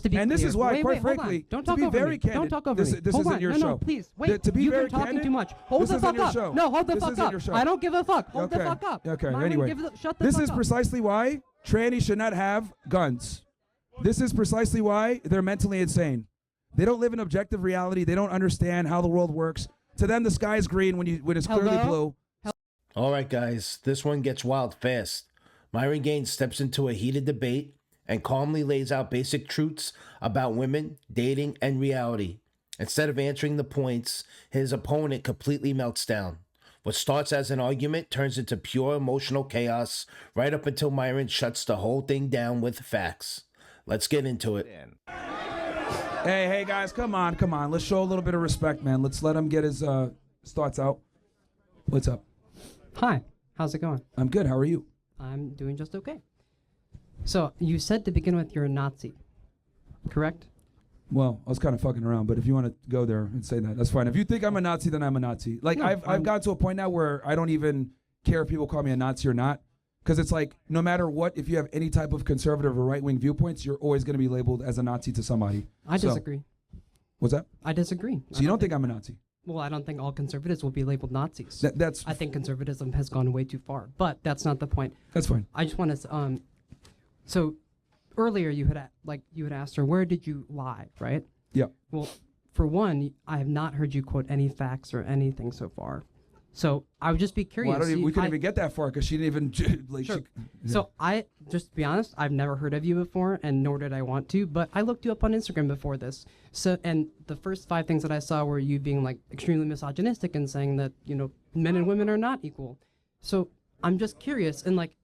And this is why, quite hold frankly, on. Don't to talk be over very me. candid, Don't talk over me. this Hold isn't on. your No, show. no, please. Wait, To be you've very been talking candid, too much. Hold this the isn't fuck your up. show. No, hold the This fuck isn't up. your show. I don't give a fuck. Hold the Okay. fuck up. Okay, Myron, anyway. shut the This fuck is up. precisely why trannies should not have guns. This is precisely why they're mentally insane. They don't live in objective reality. They don't understand how the world works. To them, the sky is green when it's clearly blue. All right, guys, this one gets wild fast. Myron Gaines steps into a heated debate and calmly lays out basic truths about women, dating, and reality. Instead of answering the points, his opponent completely melts down. What starts as an argument turns into pure emotional chaos right up until Myron shuts the whole thing down with facts. Let's get into it. Hey, guys, come on. Let's show a little bit of respect, man. Let's let him get his thoughts out. What's up? Hi, how's it going? I'm good. How are you? I'm doing just okay. So, you said to begin with you're a Nazi, correct? Well, I was kind of fucking around, but if you want to go there and say that, that's fine. If you think I'm a Nazi, then I'm a Nazi. Like, No, I've gotten to a point now where I don't even care if people call me a Nazi or not, because it's like, no matter what, if you have any type of conservative or right-wing viewpoints, you're always going to be labeled as a Nazi to somebody. I disagree. What's that? I disagree. So you don't think I'm a Nazi? Well, I don't think all conservatives will be labeled Nazis. That's I think conservatism has gone way too far, but that's not the point. That's fine. I just want to, so earlier you had asked her, where did you lie, right? Yeah. Well, for one, I have not heard you quote any facts or anything so far. So I would just be curious. Well, we couldn't even get that far because she didn't even like. Sure. Yeah. So just to be honest, I've never heard of you before, and nor did I want to. But I looked you up on Instagram before this. So, and the first 5 things that I saw were you being like extremely misogynistic and saying that men and women are not equal. So I'm just curious, and like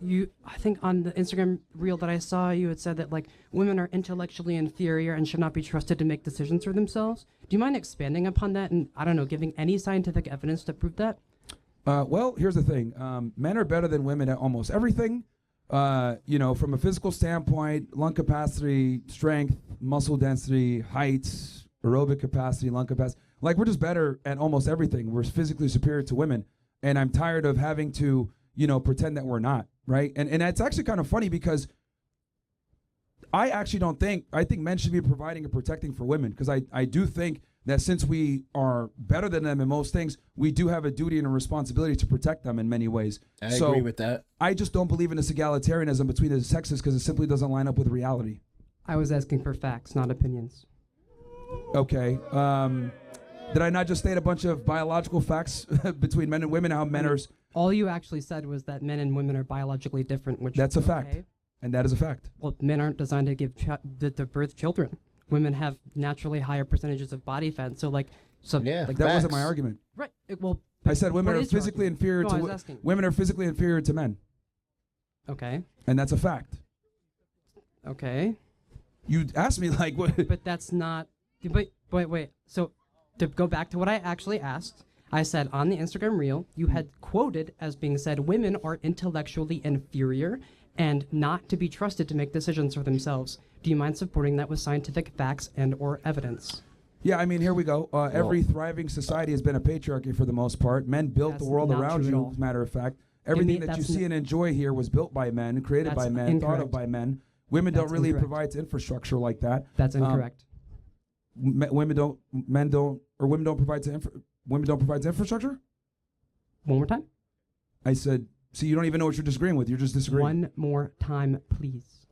I think on the Instagram reel that I saw, you had said that like women are intellectually inferior and should not be trusted to make decisions for themselves. Do you mind expanding upon that and, I don't know, giving any scientific evidence to prove that? Well, here's the thing. Men are better than women at almost everything. From a physical standpoint, lung capacity, strength, muscle density, height, aerobic capacity, lung capacity. Like, we're just better at almost everything. We're physically superior to women. And I'm tired of having to, pretend that we're not, right? And it's actually kind of funny because I think men should be providing and protecting for women, because I do think that since we are better than them in most things, we do have a duty and a responsibility to protect them in many ways. I agree with that. I just don't believe in this egalitarianism between the sexes because it simply doesn't line up with reality. I was asking for facts, not opinions. Okay. Did I not just state a bunch of biological facts between men and women, how men are... All you actually said was that men and women are biologically different, which That's a okay. fact. And that is a fact. Well, men aren't designed to give to birth children. Women have naturally higher percentages of body fat. So like that wasn't my argument. Right. Well, I said women are physically inferior to women are physically inferior to men. Okay. And that's a fact. Okay. You asked me like what? But that's not. Wait. So to go back to what I actually asked, I said on the Instagram reel you had quoted as being said women are intellectually inferior and not to be trusted to make decisions for themselves. Do you mind supporting that with scientific facts and or evidence? Yeah, I mean, here we go. Every thriving society has been a patriarchy for the most part. Men built the world around you, as a matter of fact. Everything that you see and enjoy here was built by men, created by men, thought of by men. Women don't really provide infrastructure like that. That's incorrect. Women don't provide infrastructure? One more time? I said, see, you don't even know what you're disagreeing with. You're just disagreeing. One more time, please.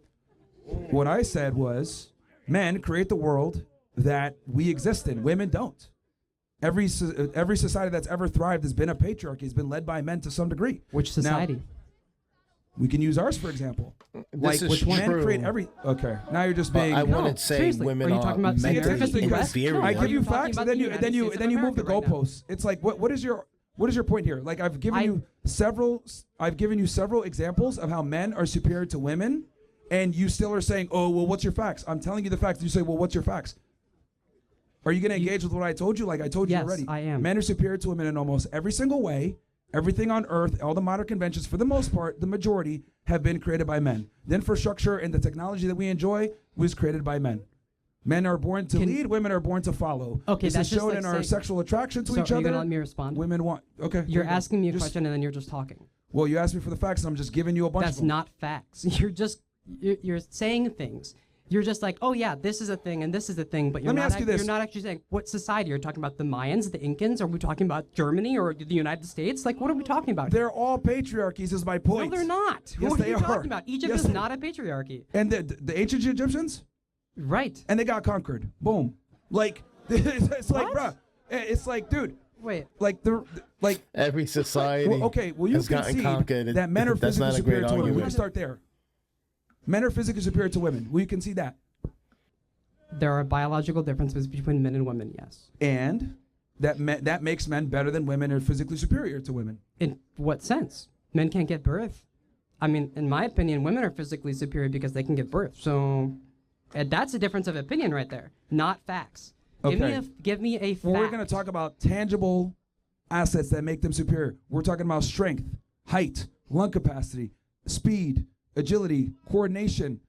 What I said was, men create the world that we exist in. Women don't. Every society that's ever thrived has been a patriarchy. Has been led by men to some degree. Which society? Now, we can use ours, for example. Which men create every. Okay, now you're just being. I wouldn't say women are mentally inferior. I give you facts, and then you move the goalposts. It's like, what is your point here? Like, I've given you several examples of how men are superior to women, and you still are saying, oh, well, what's your facts? I'm telling you the facts, and you say, well, what's your facts? Are you going to engage with what I told you? Like I told you already. Yes, I am. Men are superior to women in almost every single way. Everything on earth, all the modern conventions, for the most part, the majority, have been created by men. The infrastructure and the technology that we enjoy was created by men. Men are born to lead, women are born to follow. Okay, this that's is shown just in like our sexual attraction to each other. Are you going to let me respond? Women want, okay. You're asking me a question and then you're just talking. Well, you asked me for the facts and I'm just giving you a bunch of them. That's not facts. You're saying things. You're just like, oh yeah, this is a thing and this is a thing, but Let me ask you this. you're not actually saying what society. You're talking about the Mayans, the Incans, are we talking about Germany or the United States? Like, what are we talking about? They're all patriarchies, is my point. No, they're not. Yes, what they are you are. talking about? Egypt Yes, is they- not a patriarchy. And the ancient Egyptians, Right. and they got conquered. Boom. Like, it's like, What? bruh, it's like, dude, Wait. like like. Every society Well, okay, well you has gotten concede conquered. that men are That's physically not a superior great to women. We argument. can start there. Men are physically superior to women. Will you concede that? There are biological differences between men and women, yes. And that makes men better than women or physically superior to women. In what sense? Men can't get birth. I mean, in my opinion, women are physically superior because they can give birth. So that's a difference of opinion right there, not facts. Okay. Give me a fact. Well, we're going to talk about tangible assets that make them superior. We're talking about strength, height, lung capacity, speed, agility, coordination,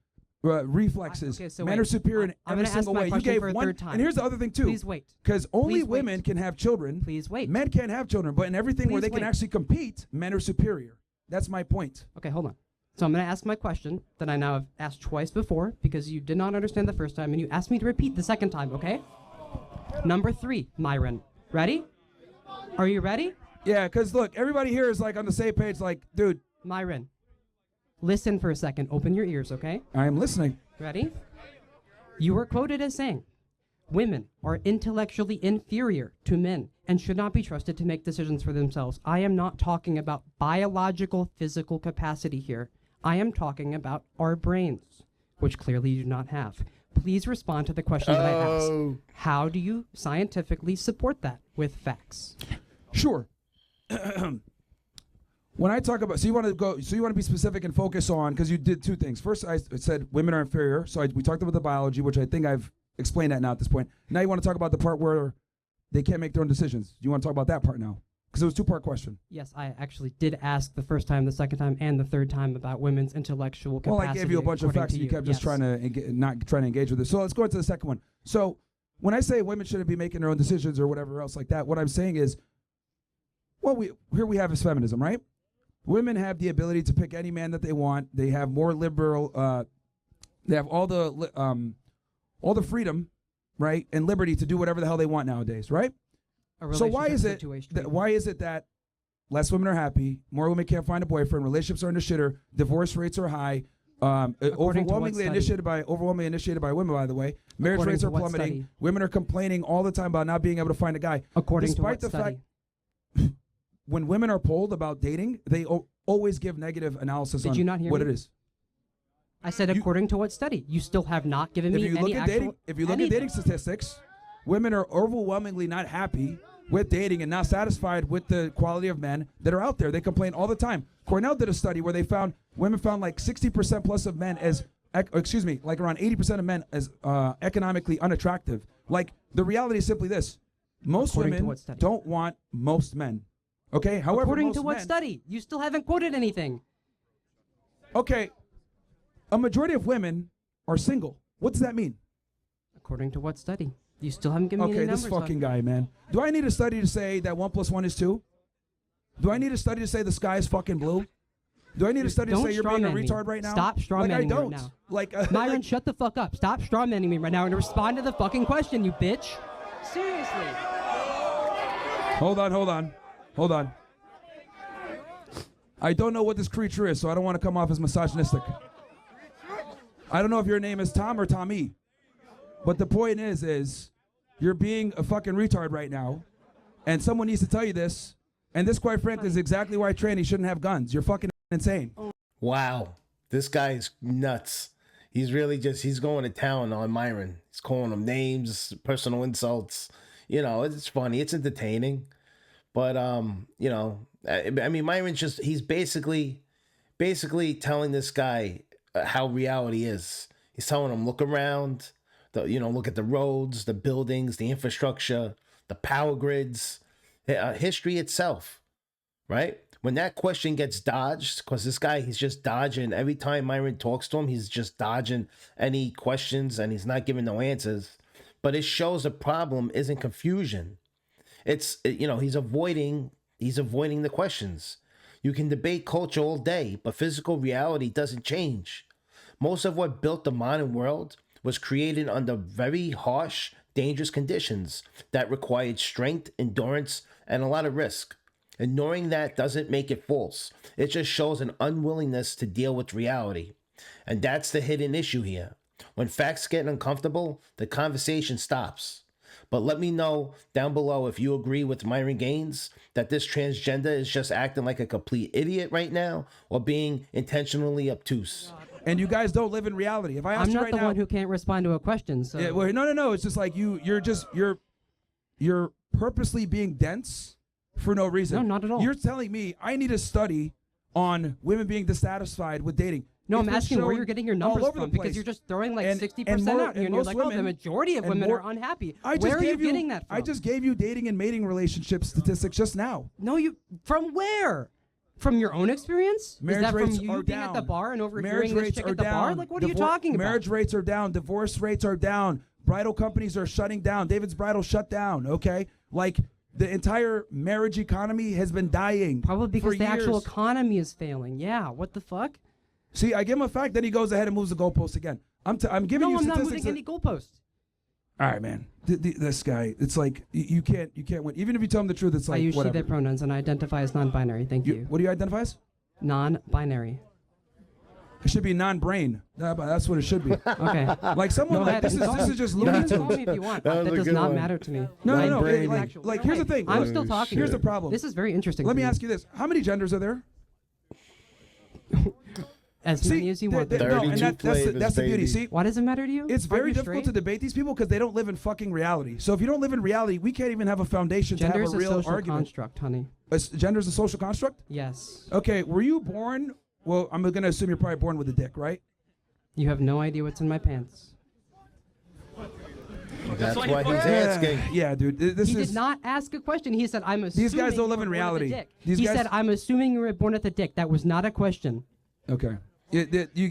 reflexes. Okay, so Men wait. are superior in I'm every gonna ask single my way. You question gave for a one, third time. and here's the other thing too. Please wait. Because only Please wait. women can have children. Please wait. Men can't have children, but in everything where Please they can wait. actually compete, men are superior. That's my point. Okay, hold on. So I'm going to ask my question that I now have asked twice before because you did not understand the first time and you asked me to repeat the second time, okay? Number 3, Myron. Ready? Are you ready? Yeah, because look, everybody here is like on the same page. Like, dude, Myron, listen for a second. Open your ears, okay? I am listening. Ready? You were quoted as saying, women are intellectually inferior to men and should not be trusted to make decisions for themselves. I am not talking about biological physical capacity here. I am talking about our brains, which clearly you do not have. Please respond to the question that I asked. How do you scientifically support that with facts? Sure. When I talk about, so you want to be specific and focus on, because you did two things. First, I said women are inferior. So we talked about the biology, which I think I've explained that now at this point. Now you want to talk about the part where they can't make their own decisions. Do you want to talk about that part now? Because it was a two-part question. Yes, I actually did ask the first time, the second time, and the third time about women's intellectual capacity. Well, I gave you a bunch of according facts to and you kept just Yes. trying to not trying to engage with it. So let's go into the second one. So when I say women shouldn't be making their own decisions or whatever else like that, what I'm saying is, well, here we have is feminism, right? Women have the ability to pick any man that they want. They have more liberal. They have all the freedom, right, and liberty to do whatever the hell they want nowadays, right? So why is it that less women are happy, more women can't find a boyfriend, relationships are in the shitter, divorce rates are high, overwhelmingly initiated by women, by the way. Marriage According rates to are what plummeting. study? Women are complaining all the time about not being able to find a guy. According Despite to the what study? fact, when women are polled about dating, they always give negative analysis Did on you not hear what me? it is. I said according to what study? You still have not given If me you any look at actual dating, if you look at anything. dating statistics, women are overwhelmingly not happy with dating and not satisfied with the quality of men that are out there. They complain all the time. Cornell did a study where women found like 60% plus of men as, like around 80% of men as economically unattractive. Like the reality is simply this: most According to women what study? don't want most men. Okay, however, According most to what men, study? You still haven't quoted anything. Okay, a majority of women are single. What does that mean? According to what study? You still haven't given me Okay, any this numbers. fucking guy, man. Do I need a study to say that 1 + 1 is 2? Do I need a study to say the sky is fucking blue? Do I need a study to Don't say you're being a strawman me. retard right now? Stop Like I strawmanning me right don't. now. Like Myron, like- shut the fuck up. Stop strawmanning me right now and respond to the fucking question, you bitch. Seriously. Hold on. I don't know what this creature is, so I don't want to come off as misogynistic. I don't know if your name is Tom or Tommy, but the point is you're being a fucking retard right now, and someone needs to tell you this. And this, quite frankly, is exactly why trannies shouldn't have guns. You're fucking insane. Wow, this guy's nuts. He's really he's going to town on Myron. He's calling him names, personal insults. You know, it's funny, it's entertaining, but you know, I mean, Myron's he's basically telling this guy how reality is. He's telling him, look around, look at the roads, the buildings, the infrastructure, the power grids, history itself, right? When that question gets dodged, because this guy, he's just dodging. Every time Myron talks to him, he's just dodging any questions and he's not giving no answers. But it shows the problem isn't confusion. It's, he's avoiding the questions. You can debate culture all day, but physical reality doesn't change. Most of what built the modern world was created under very harsh, dangerous conditions that required strength, endurance, and a lot of risk. Ignoring that doesn't make it false. It just shows an unwillingness to deal with reality. And that's the hidden issue here. When facts get uncomfortable, the conversation stops. But let me know down below if you agree with Myron Gaines that this transgender is just acting like a complete idiot right now or being intentionally obtuse. And you guys don't live in reality. If I ask I'm you not right the now, one who can't respond to a question. So yeah, well, no. It's just like you're purposely being dense for no reason. No, not at all. You're telling me I need a study on women being dissatisfied with dating. No, If I'm they're asking where showing you're getting your all numbers over the from, because place. you're just throwing like And 60% more- out here, and you're most like, oh, the women- majority of and women more- are unhappy. I just Where are you gave you getting that from? I just gave you dating and mating relationship statistics just now. No, from where? From your own experience? Marriage Is that from rates you are being at the down. bar and Marriage overhearing this rates chick are at the bar? down. Like, what are you talking about? Marriage rates are down. Divorce rates are down. Bridal companies are shutting down. David's Bridal shut down. Okay, like the entire marriage economy has been dying. Probably because for the actual years. economy is failing. Yeah, what the fuck? See, I give him a fact, then he goes ahead and moves the goalpost again. I'm giving No, you I'm not statistics. moving any goalposts. All right, man. This guy, it's like you can't win. Even if you tell him the truth, it's I like use she, whatever. they pronouns, and I identify as non-binary. Thank you. What do you identify as? Non-binary. It should be non-brain. That's what it should be. Okay. Like someone Go like ahead. this Call is me. just You Looney can call Tunes. me if you want. That That was a does good not one. matter to me. No, My no, brain it- is like- actual- like, No, here's the wait, thing. I'm still talking. Here's the problem. This is very interesting. Let to me ask you this: how many genders are there? As many as you want. no, and 32 that's flavors, the beauty. baby. See, Why does it matter to you? it's Aren't very you difficult to straight? debate these people because they don't live in fucking reality. So if you don't live in reality, we can't even have a foundation Gender to is have a a real social argument. construct, honey. Gender's a social construct. Yes. Okay, were you born? Well, I'm gonna assume you're probably born with a dick, right? You have no idea what's in my pants. That's why he's asking. Yeah, dude. This He is did not ask a question. He said, "I'm assuming." These guys don't you live were in born with a reality. dick." These He guys- said, "I'm assuming you were born with a dick." That was not a question. okay.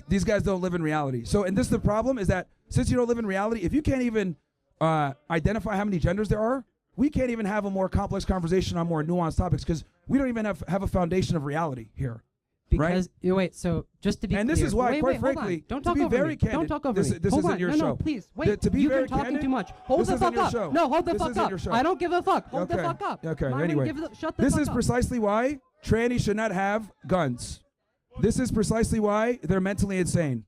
These guys don't live in reality. So, and this is the problem: is that since you don't live in reality, if you can't even identify how many genders there are, we can't even have a more complex conversation on more nuanced topics because we don't even have a foundation of reality here. Because wait, so just to be And clear, this is why, wait, quite wait, hold on. frankly, don't to talk be over very me. candid, Don't talk over this- me. this Hold isn't on. your no, show. No, please wait. To be You've very been talking candid, too much. Hold this the isn't fuck your up. show. No, hold the This fuck isn't up. your show. I don't give a fuck. Hold the Okay. fuck up. Okay. Myron, Anyway, shut the this fuck is up. precisely why trannies should not have guns. This is precisely why they're mentally insane.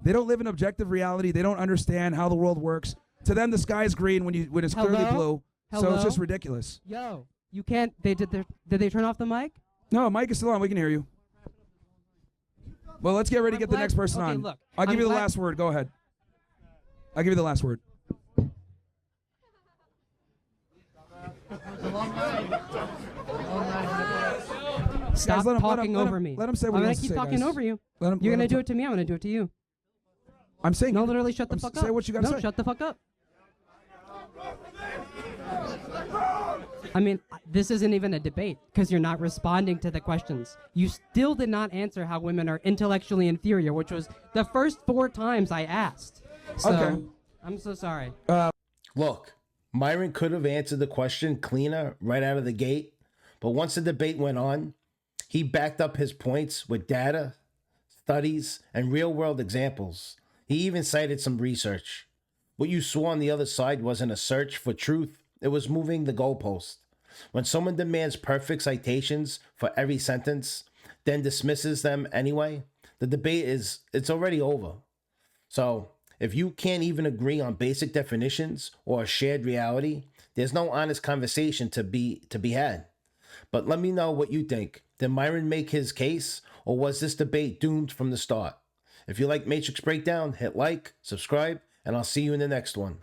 They don't live in objective reality. They don't understand how the world works. To them, the sky is green when it's clearly Hello? blue. So it's Hello? just ridiculous. Yo, you can't. Did they turn off the mic? No, Mike is still on. We can hear you. Well, let's get ready to I'm get the glad- next person okay, on. look, I'll give I'm you the glad- last word. Go ahead. I'll give you the last word. Stop Guys, let him- talking over me. let him say what I'm he gonna wants to keep say, talking guys. over you. Let him- You're let gonna him do talk. it to me. I'm gonna do it to you. I'm saying. No, literally, shut the I'm fuck say up. what you gotta no, say. shut the fuck up. I mean, this isn't even a debate because you're not responding to the questions. You still did not answer how women are intellectually inferior, which was the first 4 times I asked. So, Okay. I'm so sorry. Look, Myron could have answered the question cleaner right out of the gate, but once the debate went on, he backed up his points with data, studies, and real-world examples. He even cited some research. What you saw on the other side wasn't a search for truth. It was moving the goalpost. When someone demands perfect citations for every sentence, then dismisses them anyway, the debate it's already over. So, if you can't even agree on basic definitions or a shared reality, there's no honest conversation to be had. But let me know what you think. Did Myron make his case, or was this debate doomed from the start? If you like Matrix Breakdown, hit like, subscribe, and I'll see you in the next one.